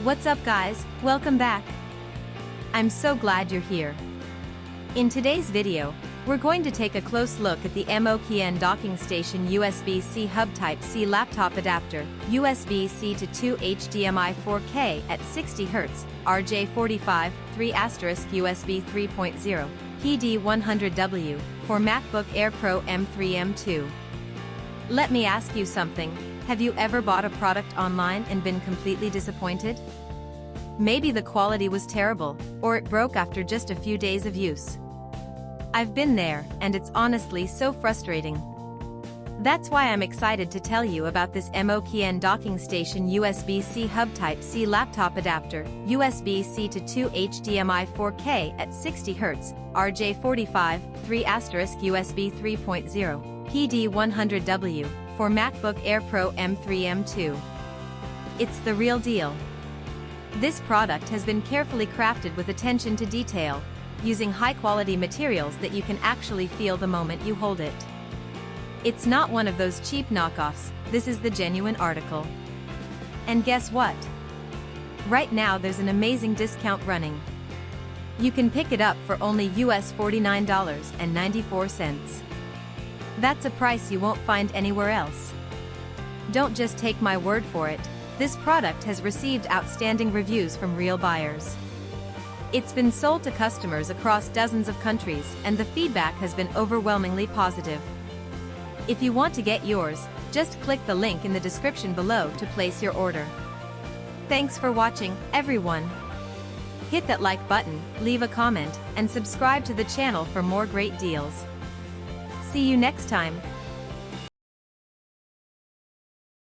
What's up guys, welcome back. I'm so glad you're here. In today's video, we're going to take a close look at the MOKiN docking station USB-C hub Type-C laptop adapter, USB-C to 2 HDMI 4K at 60Hz, RJ45, 3** USB 3.0, PD100W, for MacBook Air Pro M3 M2. Let me ask you something, have you ever bought a product online and been completely disappointed? Maybe the quality was terrible, or it broke after just a few days of use. I've been there, and it's honestly so frustrating. That's why I'm excited to tell you about this MOKiN docking station USB-C hub Type-C laptop adapter, USB-C to 2 HDMI 4K at 60Hz, RJ45, 3** USB 3.0, PD100W, for MacBook Air Pro M3 M2. It's the real deal. This product has been carefully crafted with attention to detail, using high-quality materials that you can actually feel the moment you hold it. It's not one of those cheap knockoffs, this is the genuine article. And guess what? Right now there's an amazing discount running. You can pick it up for only US $49.94. That's a price you won't find anywhere else. Don't just take my word for it, this product has received outstanding reviews from real buyers. It's been sold to customers across dozens of countries, and the feedback has been overwhelmingly positive. If you want to get yours, just click the link in the description below to place your order. Thanks for watching, everyone. Hit that like button, leave a comment, and subscribe to the channel for more great deals. See you next time.